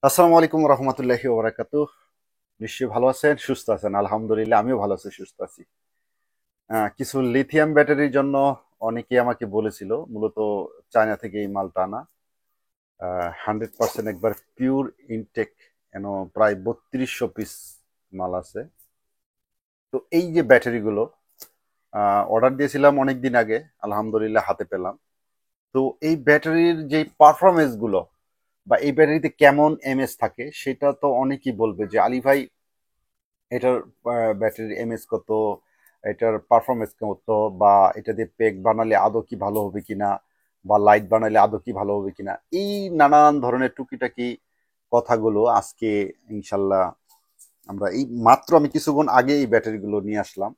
আসসালামু আলাইকুম রহমতুল্লাহি ওবরাকাতুহ। নিশ্চয়ই ভালো আছেন, সুস্থ আছেন? আলহামদুলিল্লাহ, আমিও ভালো আছি, সুস্থ আছি। কিছু লিথিয়াম ব্যাটারির জন্য অনেকে আমাকে বলেছিল, মূলত চায়না থেকে এই মালটা আনা। 100% একবার পিওর ইনটেক, প্রায় 3200 পিস মাল আছে। তো এই যে ব্যাটারিগুলো অর্ডার দিয়েছিলাম অনেক দিন আগে, আলহামদুলিল্লাহ হাতে পেলাম। তো এই ব্যাটারির যে পারফরমেন্স গুলো বা এই ব্যাটারিতে কেমন এমএস থাকে, সেটা তো অনেকেই বলবে যে আলী ভাই, এটার ব্যাটারির এমএস কত, এটার পারফরমেন্স কত, বা এটা দিয়ে পেক বানালে আদৌ কি ভালো হবে কিনা, বা লাইট বানালে আদৌ কি ভালো হবে কিনা, এই নানান ধরনের টুকিটাকি কথাগুলো আজকে ইনশাল্লাহ আমরা এই মাত্র আমি কিছুক্ষণ আগে এই ব্যাটারিগুলো নিয়ে আসলাম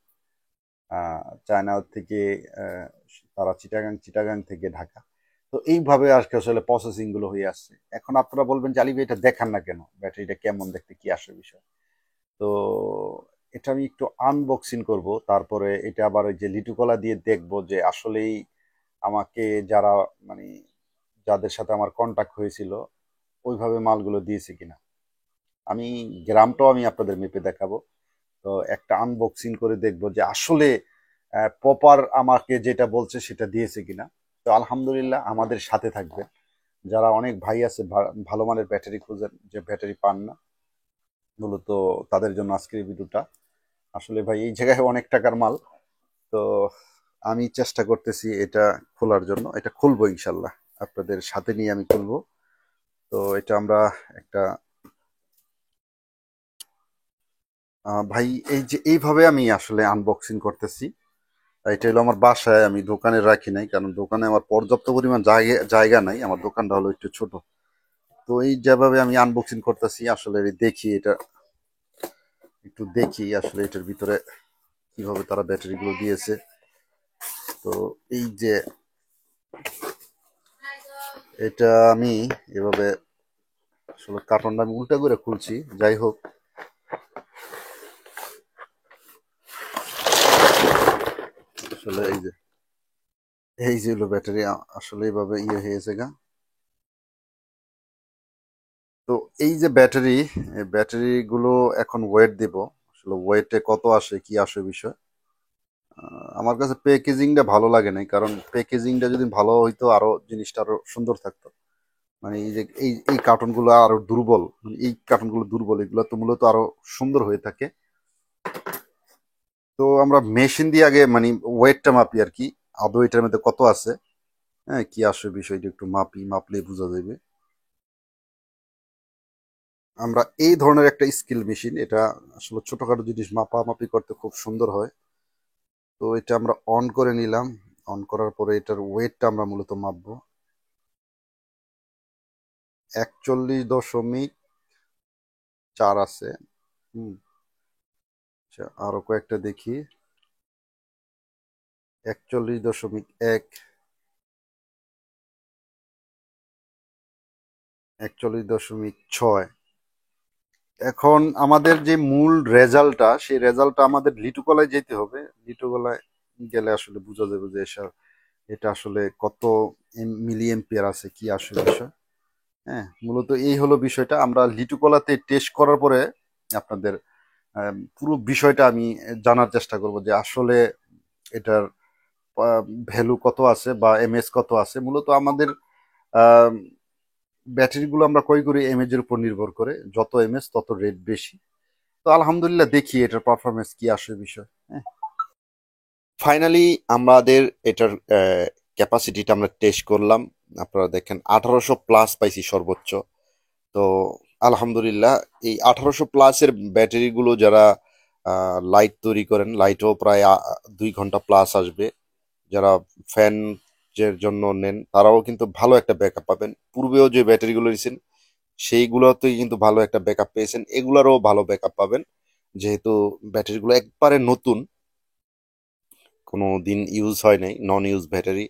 চায়না থেকে। আহ, তারা চিটাগাং চিটাগাং থেকে ঢাকা। তো এইভাবে আজকে আসলে প্রসেসিং গুলো হয়ে আসছে। এখন আপনারা বলবেন যে আলী ভাই, এটা দেখান না কেন, ব্যাটারিটা কেমন দেখতে, কি আসে বিষয়। তো এটা আমি একটু আনবক্সিং করব, তারপরে এটা আবার ওই যে লিটুকলা দিয়ে দেখবো যে আসলেই আমাকে যারা, মানে যাদের সাথে আমার কন্টাক্ট হয়েছিল, ওইভাবে মালগুলো দিয়েছে কিনা। আমি গ্রামটাও আমি আপনাদের মেপে দেখাবো। তো একটা আনবক্সিং করে দেখবো যে আসলে প্রপার আমাকে যেটা বলছে সেটা দিয়েছে কিনা। তো আলহামদুলিল্লাহ, আমাদের সাথে থাকবেন। যারা অনেক ভাই আছে ভালো মানের ব্যাটারি খুঁজেন, যে ব্যাটারি পান না, মূলত তাদের জন্য আজকের এই ভিডিওটা। আসলে ভাই, এই জায়গায় অনেক টাকার মাল। তো আমি চেষ্টা করতেছি এটা খোলার জন্য, এটা খুলবো ইনশাল্লাহ, আপনাদের সাথে নিয়ে আমি খুলবো। তো এটা আমরা একটা ভাই, এই যে এইভাবে আমি আসলে আনবক্সিং করতেছি। এটা হলো আমার বাসায়, আমি দোকানে রাখি নাই, কারণ দোকানে আমার পর্যাপ্ত পরিমাণ জায়গা জায়গা নাই, আমার দোকানটা হলো একটু ছোট। তো এই যেভাবে আমি আনবক্সিং করতেছি, আসলে দেখি এটা, একটু দেখি আসলে এটার ভিতরে কিভাবে তারা ব্যাটারি গুলো দিয়েছে। তো এই যে এটা আমি এভাবে আসলে কার্টনটা আমি উল্টা করে খুলছি, যাই হোক। আসলে এই যে হলো ব্যাটারি, আসলে এইভাবে হয়েছে গা। তো এই যে ব্যাটারি, এই ব্যাটারি গুলো এখন ওয়েট দিব। আসলে ওয়েটে কত আসে, কি আসে বিষয়। আমার কাছে প্যাকেজিংটা ভালো লাগে নাই, কারণ প্যাকেজিংটা যদি ভালো হইতো আরো জিনিসটা আরো সুন্দর থাকতো। মানে এই যে এই কার্টুনগুলো আরো দুর্বল, মানে এই কার্টুনগুলো দুর্বল, এগুলো তো মূলত আরো সুন্দর হয়ে থাকে। তো আমরা মেশিন দিয়ে আগে মানে ওয়েটটা মাপি আর কি, আদৌ এটার মধ্যে কত আছে, হ্যাঁ কি আসে বিষয়টা একটু মাপি, মাপলে বোঝা যাবে। আমরা এই ধরনের একটা স্কিল মেশিন, এটা আসলে ছোটখাটো জিনিস মাপামাপি করতে খুব সুন্দর হয়। তো এটা আমরা অন করে নিলাম। অন করার পরে এটার ওয়েটটা আমরা মূলত মাপবো। 41.4 আছে। হুম। আচ্ছা, আরো কয়েকটা দেখি। 41.1, 41.6। এখন আমাদের যে মূল রেজাল্টটা, সেই রেজাল্টটা আমাদের লিটুকলায় যেতে হবে। লিটুকলায় গেলে আসলে বোঝা যাবে যে এটা আসলে কত মিলি এম্পিয়ার আছে, কি আসলে বিষয়। হ্যাঁ, মূলত এই হলো বিষয়টা। আমরা লিটুকলাতে টেস্ট করার পরে আপনাদের পুরো বিষয়টা আমি জানার চেষ্টা করব যে আসলে এটার ভ্যালু কত আছে বা এমএস কত আছে। মূলত আমাদের ব্যাটারিগুলো আমরা ক্রয় করি এমএজ এর উপর নির্ভর করে, যত এমএস তত রেট বেশি। তো আলহামদুলিল্লাহ, দেখি এটার পারফরমেন্স কি আসে বিষয়। হ্যাঁ, ফাইনালি আমাদের এটার ক্যাপাসিটিটা আমরা টেস্ট করলাম। আপনারা দেখেন 1800 প্লাস পাইছি সর্বোচ্চ। তো আলহামদুলিল্লাহ, এই 1800 প্লাসের ব্যাটারিগুলো যারা লাইট তৈরি করেন, লাইটও প্রায় 2 ঘন্টা প্লাস আসবে। যারা ফ্যান এর জন্য নেন, তারাও কিন্তু ভালো একটা ব্যাকআপ পাবেন। পূর্বেও যে ব্যাটারিগুলো নিয়েছেন, সেইগুলোতেই কিন্তু ভালো একটা ব্যাকআপ পেয়েছেন, এগুলারও ভালো ব্যাকআপ পাবেন। যেহেতু ব্যাটারিগুলো একবারে নতুন, কোনো দিন ইউজ হয় নাই, নন ইউজ ব্যাটারি।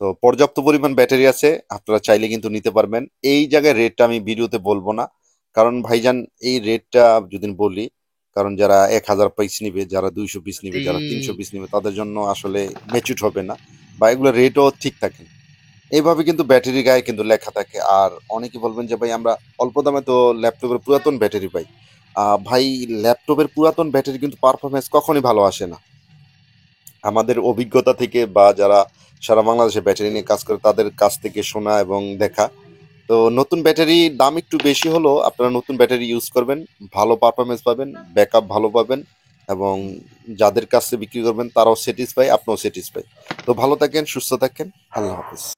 তো পর্যাপ্ত পরিমাণ ব্যাটারি আছে, আপনারা চাইলে কিন্তু নিতে পারবেন। এই জায়গায় রেটটা আমি ভিডিওতে বলবো না, কারণ ভাইজান এই রেটটা যদি বলি, কারণ যারা 1000 পিস নিবে, যারা 200 পিস নিবে, যারা 300 পিস নিবে, তাদের জন্য আসলে ম্যাচিউর হবে না, বা এগুলো রেটও ঠিক থাকে না। এইভাবে কিন্তু ব্যাটারি গায়ে কিন্তু লেখা থাকে। আর অনেকে বলবেন যে ভাই আমরা অল্প দামে তো ল্যাপটপের পুরাতন ব্যাটারি পাই। ভাই ল্যাপটপের পুরাতন ব্যাটারি কিন্তু পারফরম্যান্স কখনই ভালো আসে না। আমাদের অভিজ্ঞতা থেকে বা যারা সারা বাংলাদেশে ব্যাটারি নিয়ে কাজ করে তাদের কাছ থেকে শোনা এবং দেখা। তো নতুন ব্যাটারির দাম একটু বেশি হলেও আপনারা নতুন ব্যাটারি ইউজ করবেন, ভালো পারফরম্যান্স পাবেন, ব্যাকআপ ভালো পাবেন এবং যাদের কাছে বিক্রি করবেন তারাও স্যাটিসফাই, আপনিও স্যাটিসফাই। তো ভালো থাকেন, সুস্থ থাকেন। আল্লাহ হাফেজ।